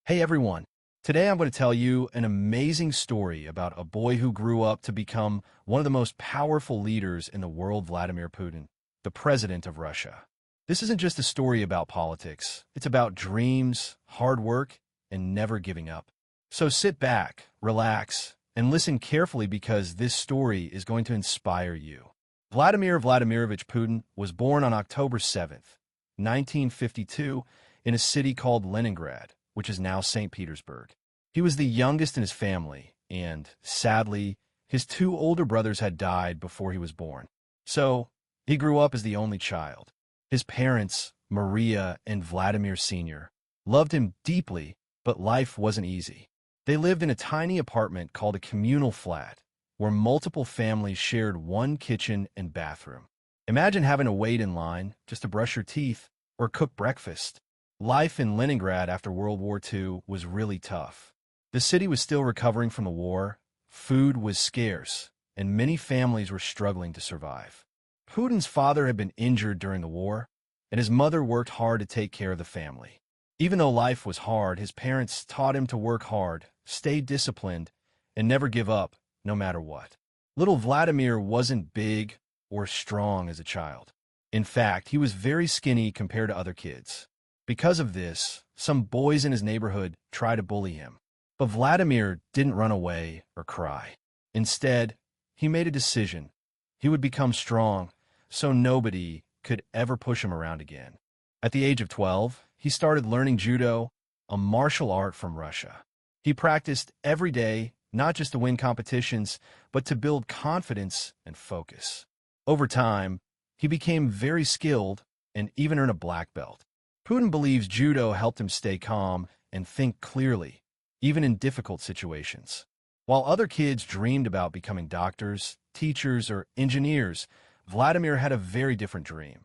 Hey everyone, today I'm going to tell you an amazing story about a boy who grew up to become one of the most powerful leaders in the world, Vladimir Putin, the president of Russia. This isn't just a story about politics, it's about dreams, hard work, and never giving up. So sit back, relax, and listen carefully because this story is going to inspire you. Vladimir Vladimirovich Putin was born on October 7th, 1952, in a city called Leningrad, which is now St. Petersburg. He was the youngest in his family, and, sadly, his two older brothers had died before he was born. So, he grew up as the only child. His parents, Maria and Vladimir Sr., loved him deeply, but life wasn't easy. They lived in a tiny apartment called a communal flat, where multiple families shared one kitchen and bathroom. Imagine having to wait in line just to brush your teeth or cook breakfast. Life in Leningrad after World War II was really tough. The city was still recovering from the war, food was scarce, and many families were struggling to survive. Putin's father had been injured during the war, and his mother worked hard to take care of the family. Even though life was hard, his parents taught him to work hard, stay disciplined, and never give up, no matter what. Little Vladimir wasn't big or strong as a child. In fact, he was very skinny compared to other kids. Because of this, some boys in his neighborhood tried to bully him. But Vladimir didn't run away or cry. Instead, he made a decision. He would become strong, so nobody could ever push him around again. At the age of 12, he started learning Judo, a martial art from Russia. He practiced every day, not just to win competitions, but to build confidence and focus. Over time, he became very skilled and even earned a black belt. Putin believes Judo helped him stay calm and think clearly, even in difficult situations. While other kids dreamed about becoming doctors, teachers, or engineers, Vladimir had a very different dream.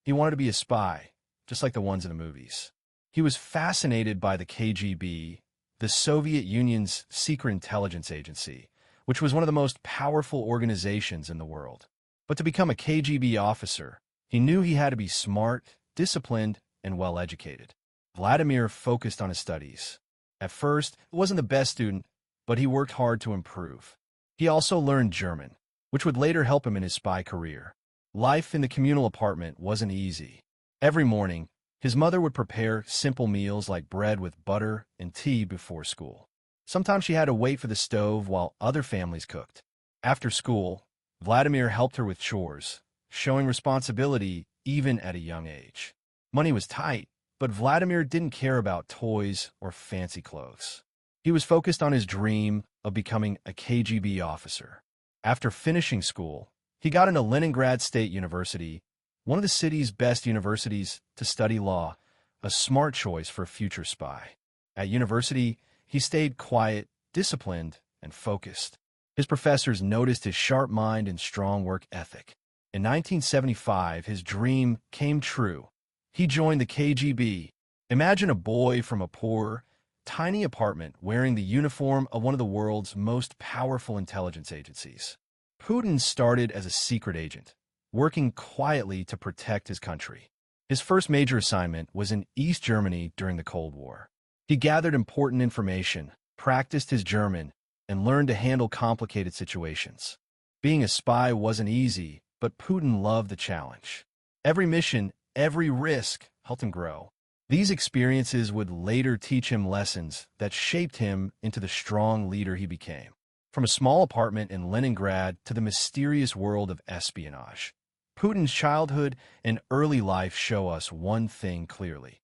He wanted to be a spy, just like the ones in the movies. He was fascinated by the KGB, the Soviet Union's secret intelligence agency, which was one of the most powerful organizations in the world. But to become a KGB officer, he knew he had to be smart, disciplined, and well-educated. Vladimir focused on his studies. At first, he wasn't the best student, but he worked hard to improve. He also learned German, which would later help him in his spy career. Life in the communal apartment wasn't easy. Every morning, his mother would prepare simple meals like bread with butter and tea before school. Sometimes she had to wait for the stove while other families cooked. After school, Vladimir helped her with chores, showing responsibility even at a young age. Money was tight, but Vladimir didn't care about toys or fancy clothes. He was focused on his dream of becoming a KGB officer. After finishing school, he got into Leningrad State University, one of the city's best universities, to study law, a smart choice for a future spy. At university, he stayed quiet, disciplined, and focused. His professors noticed his sharp mind and strong work ethic. In 1975, his dream came true. He joined the KGB. Imagine a boy from a poor, tiny apartment wearing the uniform of one of the world's most powerful intelligence agencies. Putin started as a secret agent, working quietly to protect his country. His first major assignment was in East Germany during the Cold War. He gathered important information, practiced his German, and learned to handle complicated situations. Being a spy wasn't easy, but Putin loved the challenge. Every mission, every risk helped him grow. These experiences would later teach him lessons that shaped him into the strong leader he became. From a small apartment in Leningrad to the mysterious world of espionage, Putin's childhood and early life show us one thing clearly.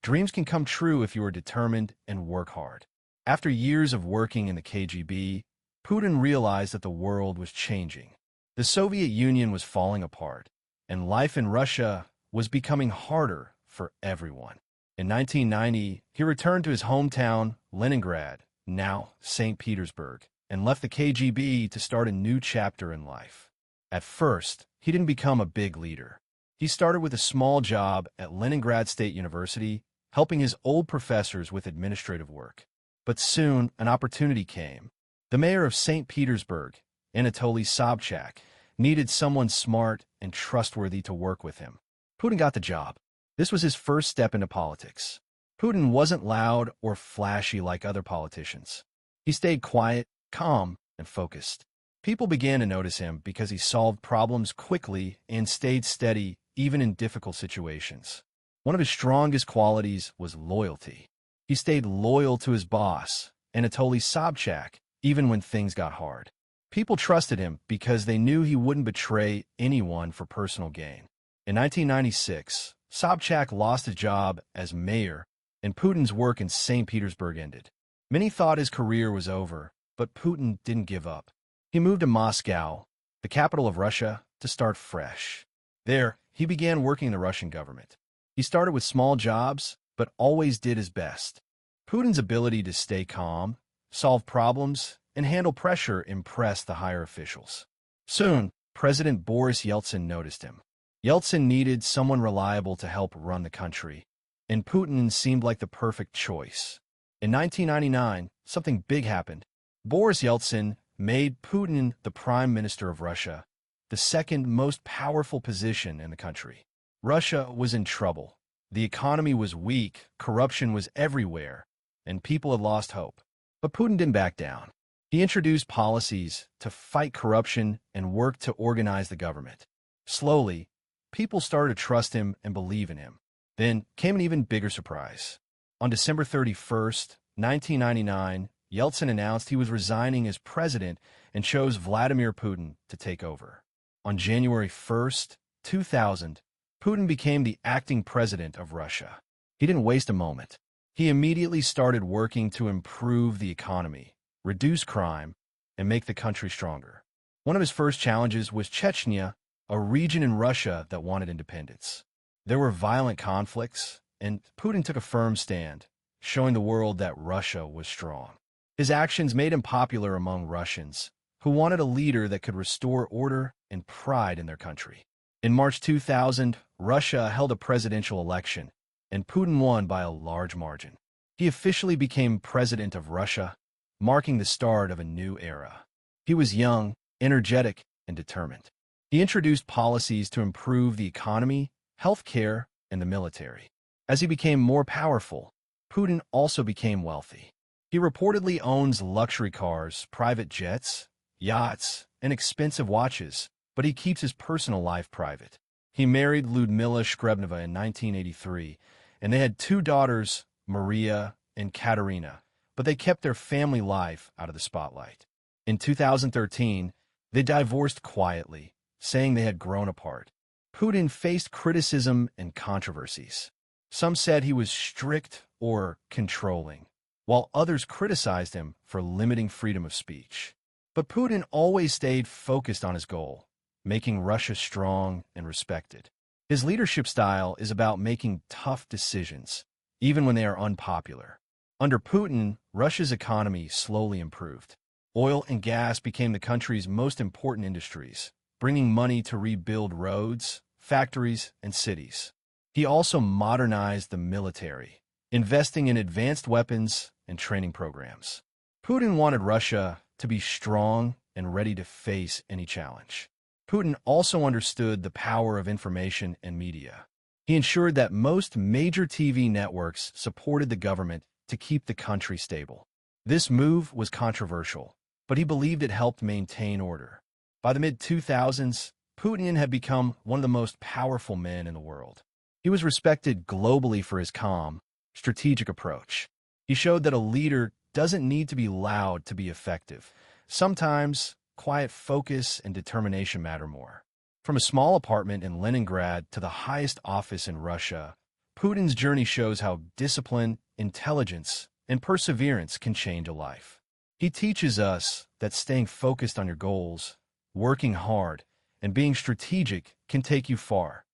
Dreams can come true if you are determined and work hard. After years of working in the KGB, Putin realized that the world was changing. The Soviet Union was falling apart, and life in Russia was becoming harder for everyone. In 1990, he returned to his hometown, Leningrad, now St. Petersburg, and left the KGB to start a new chapter in life. At first, he didn't become a big leader. He started with a small job at Leningrad State University, helping his old professors with administrative work. But soon, an opportunity came. The mayor of St. Petersburg, Anatoly Sobchak, needed someone smart and trustworthy to work with him. Putin got the job. This was his first step into politics. Putin wasn't loud or flashy like other politicians. He stayed quiet, calm, and focused. People began to notice him because he solved problems quickly and stayed steady even in difficult situations. One of his strongest qualities was loyalty. He stayed loyal to his boss, Anatoly Sobchak, even when things got hard. People trusted him because they knew he wouldn't betray anyone for personal gain. In 1996, Sobchak lost his job as mayor, and Putin's work in St. Petersburg ended. Many thought his career was over, but Putin didn't give up. He moved to Moscow, the capital of Russia, to start fresh. There, he began working in the Russian government. He started with small jobs, but always did his best. Putin's ability to stay calm, solve problems, and handle pressure impressed the higher officials. Soon, President Boris Yeltsin noticed him. Yeltsin needed someone reliable to help run the country, and Putin seemed like the perfect choice. In 1999, something big happened. Boris Yeltsin made Putin the Prime Minister of Russia, the second most powerful position in the country. Russia was in trouble. The economy was weak, corruption was everywhere, and people had lost hope. But Putin didn't back down. He introduced policies to fight corruption and worked to organize the government. Slowly, people started to trust him and believe in him. Then came an even bigger surprise. On December 31st, 1999, Yeltsin announced he was resigning as president and chose Vladimir Putin to take over. On January 1st, 2000, Putin became the acting president of Russia. He didn't waste a moment. He immediately started working to improve the economy, reduce crime, and make the country stronger. One of his first challenges was Chechnya, a region in Russia that wanted independence. There were violent conflicts, and Putin took a firm stand, showing the world that Russia was strong. His actions made him popular among Russians, who wanted a leader that could restore order and pride in their country. In March 2000, Russia held a presidential election, and Putin won by a large margin. He officially became president of Russia, marking the start of a new era. He was young, energetic, and determined. He introduced policies to improve the economy, healthcare, and the military. As he became more powerful, Putin also became wealthy. He reportedly owns luxury cars, private jets, yachts, and expensive watches, but he keeps his personal life private. He married Lyudmila Shkrebneva in 1983, and they had two daughters, Maria and Katerina, but they kept their family life out of the spotlight. In 2013, they divorced quietly, saying they had grown apart. Putin faced criticism and controversies. Some said he was strict or controlling, while others criticized him for limiting freedom of speech. But Putin always stayed focused on his goal, making Russia strong and respected. His leadership style is about making tough decisions, even when they are unpopular. Under Putin, Russia's economy slowly improved. Oil and gas became the country's most important industries, bringing money to rebuild roads, factories, and cities. He also modernized the military, investing in advanced weapons and training programs. Putin wanted Russia to be strong and ready to face any challenge. Putin also understood the power of information and media. He ensured that most major TV networks supported the government to keep the country stable. This move was controversial, but he believed it helped maintain order. By the mid-2000s, Putin had become one of the most powerful men in the world. He was respected globally for his calm, strategic approach. He showed that a leader doesn't need to be loud to be effective. Sometimes, quiet focus and determination matter more. From a small apartment in Leningrad to the highest office in Russia, Putin's journey shows how discipline, intelligence, and perseverance can change a life. He teaches us that staying focused on your goals, working hard, and being strategic can take you far,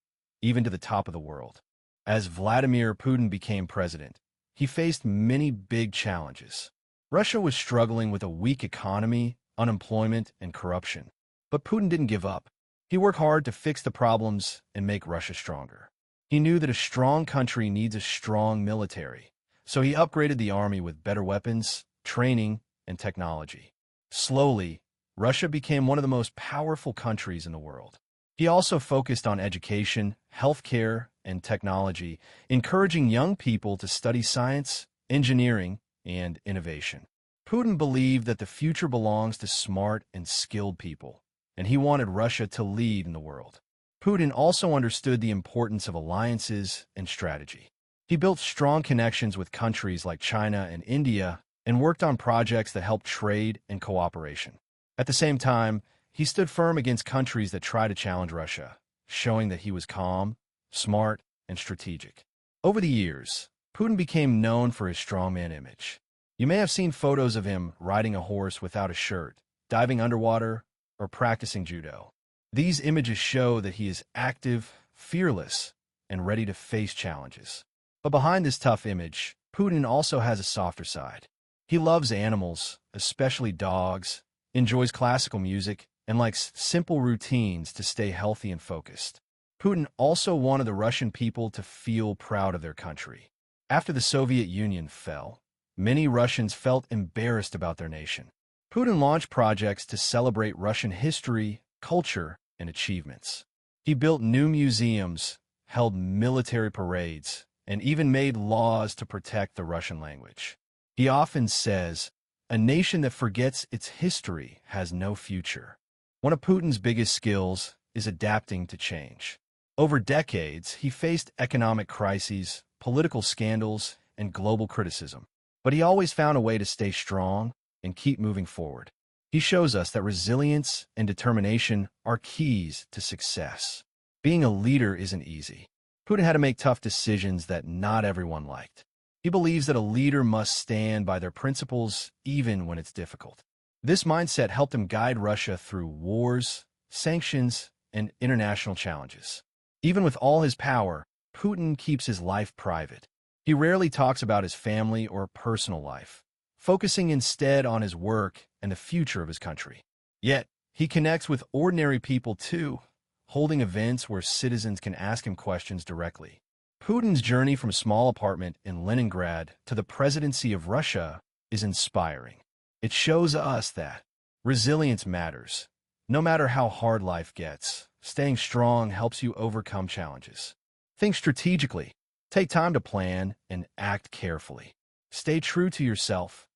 even to the top of the world. As Vladimir Putin became president, he faced many big challenges. Russia was struggling with a weak economy, unemployment, and corruption. But Putin didn't give up. He worked hard to fix the problems and make Russia stronger. He knew that a strong country needs a strong military, so he upgraded the army with better weapons, training, and technology. Slowly, Russia became one of the most powerful countries in the world. He also focused on education, healthcare, and technology, encouraging young people to study science, engineering, and innovation. Putin believed that the future belongs to smart and skilled people, and he wanted Russia to lead in the world. Putin also understood the importance of alliances and strategy. He built strong connections with countries like China and India and worked on projects that helped trade and cooperation. At the same time, he stood firm against countries that tried to challenge Russia, showing that he was calm, smart, and strategic. Over the years, Putin became known for his strongman image. You may have seen photos of him riding a horse without a shirt, diving underwater, or practicing judo. These images show that he is active, fearless, and ready to face challenges. But behind this tough image, Putin also has a softer side. He loves animals, especially dogs, enjoys classical music, and likes simple routines to stay healthy and focused. Putin also wanted the Russian people to feel proud of their country. After the Soviet Union fell, many Russians felt embarrassed about their nation. Putin launched projects to celebrate Russian history, culture, and achievements. He built new museums, held military parades, and even made laws to protect the Russian language. He often says, "A nation that forgets its history has no future." One of Putin's biggest skills is adapting to change. Over decades, he faced economic crises, political scandals, and global criticism. But he always found a way to stay strong and keep moving forward. He shows us that resilience and determination are keys to success. Being a leader isn't easy. Putin had to make tough decisions that not everyone liked. He believes that a leader must stand by their principles even when it's difficult. This mindset helped him guide Russia through wars, sanctions, and international challenges. Even with all his power, Putin keeps his life private. He rarely talks about his family or personal life, focusing instead on his work and the future of his country. Yet, he connects with ordinary people too, holding events where citizens can ask him questions directly. Putin's journey from a small apartment in Leningrad to the presidency of Russia is inspiring. It shows us that resilience matters. No matter how hard life gets, staying strong helps you overcome challenges. Think strategically. Take time to plan and act carefully. Stay true to yourself.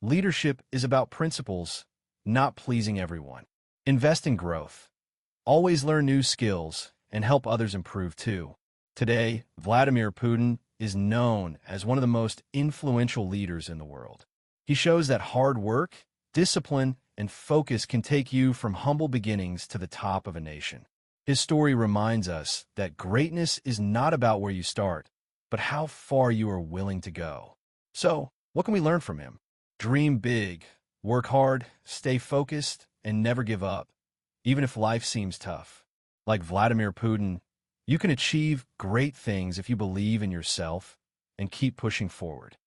Leadership is about principles, not pleasing everyone. Invest in growth. Always learn new skills and help others improve too. Today, Vladimir Putin is known as one of the most influential leaders in the world. He shows that hard work, discipline, and focus can take you from humble beginnings to the top of a nation. His story reminds us that greatness is not about where you start, but how far you are willing to go. So, what can we learn from him? Dream big, work hard, stay focused, and never give up, even if life seems tough. Like Vladimir Putin, you can achieve great things if you believe in yourself and keep pushing forward.